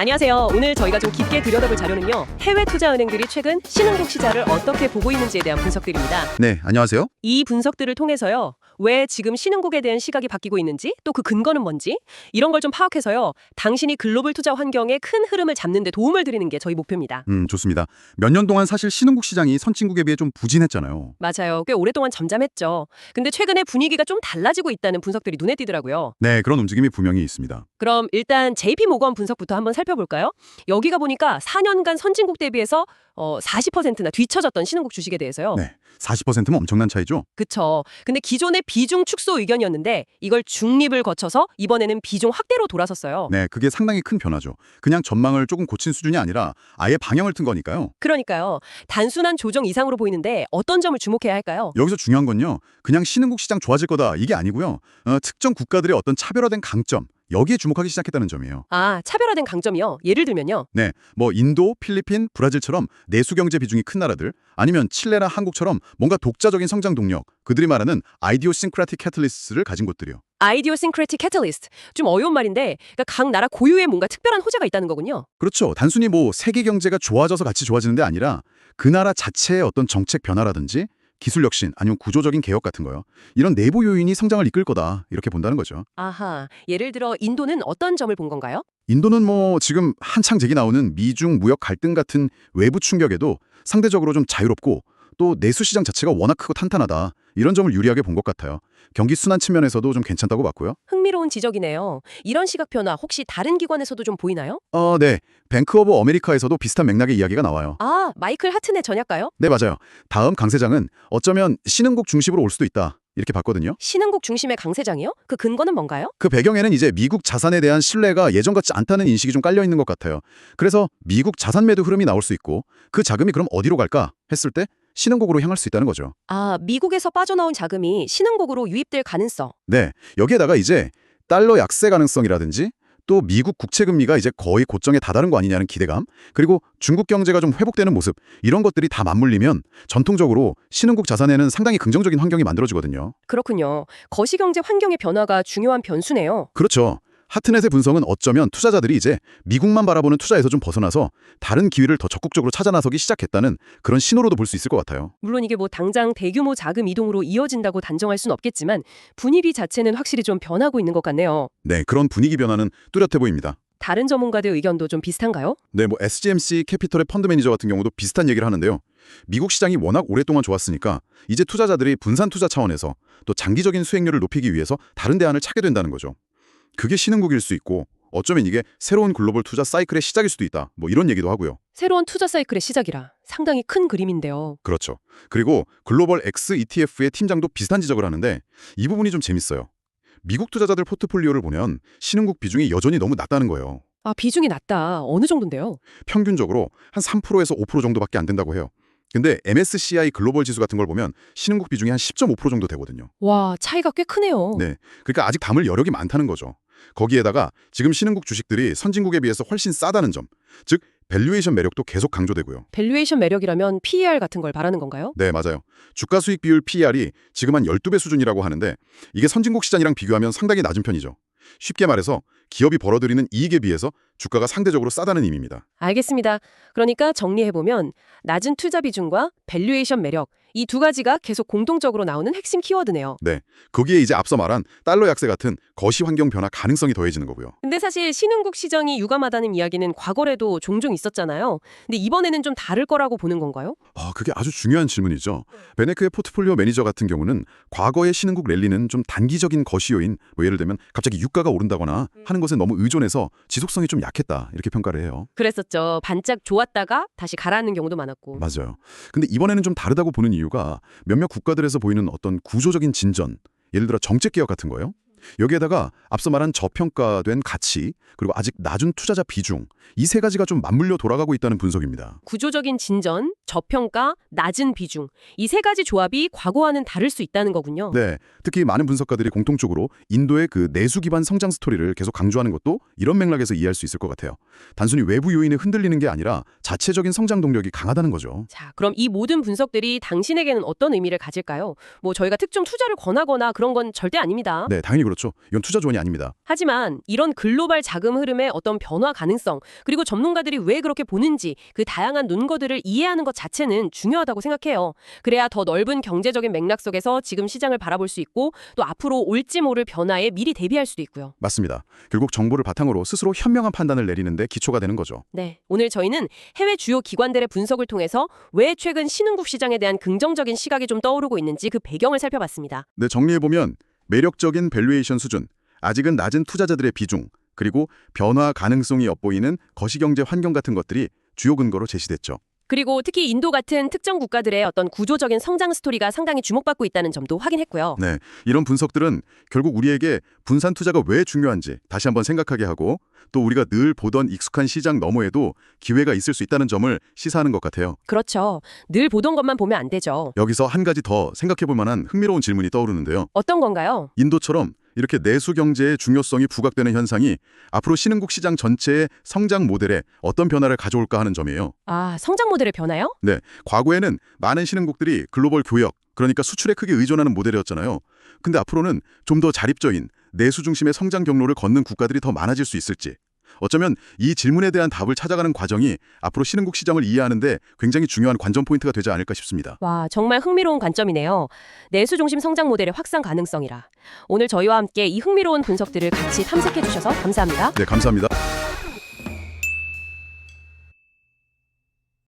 안녕하세요. 오늘 저희가 좀 깊게 들여다볼 자료는요. 해외 투자은행들이 최근 신흥국 시장을 어떻게 보고 있는지에 대한 분석들입니다. 네, 안녕하세요. 이 분석들을 통해서요. 왜 지금 신흥국에 대한 시각이 바뀌고 있는지, 또 그 근거는 뭔지 이런 걸 좀 파악해서요. 당신이 글로벌 투자 환경의 큰 흐름을 잡는 데 도움을 드리는 게 저희 목표입니다. 좋습니다. 몇 년 동안 사실 신흥국 시장이 선진국에 비해 좀 부진했잖아요. 맞아요. 꽤 오랫동안 잠잠했죠. 근데 최근에 분위기가 좀 달라지고 있다는 분석들이 눈에 띄더라고요. 네, 그런 움직임이 분명히 있습니다. 그럼 일단 JP 모건 분석부터 한번 살펴볼까요? 여기가 보니까 4년간 선진국 대비해서 40%나 뒤처졌던 신흥국 주식에 대해서요. 네, 40%면 엄청난 차이죠? 그쵸. 근데 기존의 비중 축소 의견이었는데 이걸 중립을 거쳐서 이번에는 비중 확대로 돌아섰어요. 네, 그게 상당히 큰 변화죠. 그냥 전망을 조금 고친 수준이 아니라 아예 방향을 튼 거니까요. 그러니까요. 단순한 조정 이상으로 보이는데 어떤 점을 주목해야 할까요? 여기서 중요한 건요. 그냥 신흥국 시장 좋아질 거다 이게 아니고요. 특정 국가들의 어떤 차별화된 강점, 여기에 주목하기 시작했다는 점이에요. 아, 차별화된 강점이요? 예를 들면요. 네, 뭐 인도, 필리핀, 브라질처럼 내수 경제 비중이 큰 나라들, 아니면 칠레나 한국처럼 뭔가 독자적인 성장 동력, 그들이 말하는 idiosyncratic catalyst를 가진 곳들이요. idiosyncratic catalyst. 좀 어려운 말인데 그러니까 각 나라 고유의 뭔가 특별한 호재가 있다는 거군요. 그렇죠. 단순히 뭐 세계 경제가 좋아져서 같이 좋아지는 게 아니라 그 나라 자체의 어떤 정책 변화라든지 기술 혁신 아니면 구조적인 개혁 같은 거요. 이런 내부 요인이 성장을 이끌 거다 이렇게 본다는 거죠. 아하. 예를 들어 인도는 어떤 점을 본 건가요? 인도는 뭐 지금 한창 제기 나오는 미중 무역 갈등 같은 외부 충격에도 상대적으로 좀 자유롭고 또 내수 시장 자체가 워낙 크고 탄탄하다. 이런 점을 유리하게 본 것 같아요. 경기 순환 측면에서도 좀 괜찮다고 봤고요. 흥미로운 지적이네요. 이런 시각 변화 혹시 다른 기관에서도 좀 보이나요? 네. 뱅크 오브 어메리카에서도 비슷한 맥락의 이야기가 나와요. 아, 마이클 하튼의 전략가요? 네, 맞아요. 다음 강 세장은 어쩌면 신흥국 중심으로 올 수도 있다. 이렇게 봤거든요. 신흥국 중심의 강세장이요? 그 근거는 뭔가요? 그 배경에는 이제 미국 자산에 대한 신뢰가 예전 같지 않다는 인식이 좀 깔려 있는 것 같아요. 그래서 미국 자산 매도 흐름이 나올 수 있고 그 자금이 그럼 어디로 갈까 했을 때 신흥국으로 향할 수 있다는 거죠. 아, 미국에서 빠져나온 자금이 신흥국으로 유입될 가능성. 네, 여기에다가 이제 달러 약세 가능성이라든지 또 미국 국채 금리가 이제 거의 고점에 다다른 거 아니냐는 기대감, 그리고 중국 경제가 좀 회복되는 모습, 이런 것들이 다 맞물리면 전통적으로 신흥국 자산에는 상당히 긍정적인 환경이 만들어지거든요. 그렇군요. 거시경제 환경의 변화가 중요한 변수네요. 그렇죠. 하트넷의 분석은 어쩌면 투자자들이 이제 미국만 바라보는 투자에서 좀 벗어나서 다른 기회를 더 적극적으로 찾아 나서기 시작했다는 그런 신호로도 볼 수 있을 것 같아요. 물론 이게 뭐 당장 대규모 자금 이동으로 이어진다고 단정할 순 없겠지만 분위기 자체는 확실히 좀 변하고 있는 것 같네요. 네, 그런 분위기 변화는 뚜렷해 보입니다. 다른 전문가들 의견도 좀 비슷한가요? 네, 뭐 SGMC 캐피털의 펀드 매니저 같은 경우도 비슷한 얘기를 하는데요. 미국 시장이 워낙 오랫동안 좋았으니까 이제 투자자들이 분산 투자 차원에서 또 장기적인 수익률을 높이기 위해서 다른 대안을 찾게 된다는 거죠. 그게 신흥국일 수 있고 어쩌면 이게 새로운 글로벌 투자 사이클의 시작일 수도 있다. 뭐 이런 얘기도 하고요. 새로운 투자 사이클의 시작이라 상당히 큰 그림인데요. 그렇죠. 그리고 글로벌 X ETF의 팀장도 비슷한 지적을 하는데 이 부분이 좀 재밌어요. 미국 투자자들 포트폴리오를 보면 신흥국 비중이 여전히 너무 낮다는 거예요. 아, 비중이 낮다. 어느 정도인데요? 평균적으로 한 3%에서 5% 정도밖에 안 된다고 해요. 근데 MSCI 글로벌 지수 같은 걸 보면 신흥국 비중이 한 10.5% 정도 되거든요. 와, 차이가 꽤 크네요. 네, 그러니까 아직 담을 여력이 많다는 거죠. 거기에다가 지금 신흥국 주식들이 선진국에 비해서 훨씬 싸다는 점, 즉 밸류에이션 매력도 계속 강조되고요. 밸류에이션 매력이라면 PER 같은 걸 말하는 건가요? 네, 맞아요. 주가 수익 비율 PER이 지금 한 12배 수준이라고 하는데 이게 선진국 시장이랑 비교하면 상당히 낮은 편이죠. 쉽게 말해서 기업이 벌어들이는 이익에 비해서 주가가 상대적으로 싸다는 의미입니다. 알겠습니다. 그러니까 정리해보면 낮은 투자 비중과 밸류에이션 매력, 이 두 가지가 계속 공통적으로 나오는 핵심 키워드네요. 네, 거기에 이제 앞서 말한 달러 약세 같은 거시 환경 변화 가능성이 더해지는 거고요. 근데 사실 신흥국 시장이 유감하다는 이야기는 과거에도 종종 있었잖아요. 근데 이번에는 좀 다를 거라고 보는 건가요? 그게 아주 중요한 질문이죠. 베네크의 포트폴리오 매니저 같은 경우는 과거의 신흥국 랠리는 좀 단기적인 거시 요인, 뭐 예를 들면 갑자기 유가가 오른다거나 하는 것에 너무 의존해서 지속성이 좀 약했다 이렇게 평가를 해요. 그랬었죠. 반짝 좋았다가 다시 가라앉는 경우도 많았고. 맞아요. 근데 이번에는 좀 다르다고 보는 이유가 몇몇 국가들에서 보이는 어떤 구조적인 진전, 예를 들어 정책개혁 같은 거예요. 여기에다가 앞서 말한 저평가된 가치, 그리고 아직 낮은 투자자 비중, 이 세 가지가 좀 맞물려 돌아가고 있다는 분석입니다. 구조적인 진전, 저평가, 낮은 비중. 이 세 가지 조합이 과거와는 다를 수 있다는 거군요. 네, 특히 많은 분석가들이 공통적으로 인도의 그 내수 기반 성장 스토리를 계속 강조하는 것도 이런 맥락에서 이해할 수 있을 것 같아요. 단순히 외부 요인에 흔들리는 게 아니라 자체적인 성장 동력이 강하다는 거죠. 자, 그럼 이 모든 분석들이 당신에게는 어떤 의미를 가질까요? 뭐 저희가 특정 투자를 권하거나 그런 건 절대 아닙니다. 네, 당연히 그렇죠. 이건 투자 조언이 아닙니다. 하지만 이런 글로벌 자금 흐름의 어떤 변화 가능성, 그리고 전문가들이 왜 그렇게 보는지 그 다양한 논거들을 이해하는 것 자체는 중요하다고 생각해요. 그래야 더 넓은 경제적인 맥락 속에서 지금 시장을 바라볼 수 있고 또 앞으로 올지 모를 변화에 미리 대비할 수도 있고요. 맞습니다. 결국 정보를 바탕으로 스스로 현명한 판단을 내리는데 기초가 되는 거죠. 네, 오늘 저희는 해외 주요 기관들의 분석을 통해서 왜 최근 신흥국 시장에 대한 긍정적인 시각이 좀 떠오르고 있는지 그 배경을 살펴봤습니다. 네, 정리해보면 매력적인 밸류에이션 수준, 아직은 낮은 투자자들의 비중, 그리고 변화 가능성이 엿보이는 거시경제 환경 같은 것들이 주요 근거로 제시됐죠. 그리고 특히 인도 같은 특정 국가들의 어떤 구조적인 성장 스토리가 상당히 주목받고 있다는 점도 확인했고요. 네, 이런 분석들은 결국 우리에게 분산 투자가 왜 중요한지 다시 한번 생각하게 하고 또 우리가 늘 보던 익숙한 시장 너머에도 기회가 있을 수 있다는 점을 시사하는 것 같아요. 그렇죠. 늘 보던 것만 보면 안 되죠. 여기서 한 가지 더 생각해볼 만한 흥미로운 질문이 떠오르는데요. 어떤 건가요? 인도처럼 이렇게 내수 경제의 중요성이 부각되는 현상이 앞으로 신흥국 시장 전체의 성장 모델에 어떤 변화를 가져올까 하는 점이에요. 아, 성장 모델의 변화요? 네, 과거에는 많은 신흥국들이 글로벌 교역, 그러니까 수출에 크게 의존하는 모델이었잖아요. 근데 앞으로는 좀 더 자립적인 내수 중심의 성장 경로를 걷는 국가들이 더 많아질 수 있을지. 어쩌면 이 질문에 대한 답을 찾아가는 과정이 앞으로 신흥국 시장을 이해하는데 굉장히 중요한 관전 포인트가 되지 않을까 싶습니다. 와, 정말 흥미로운 관점이네요. 내수 중심 성장 모델의 확산 가능성이라. 오늘 저희와 함께 이 흥미로운 분석들을 같이 탐색해 주셔서 감사합니다. 네, 감사합니다.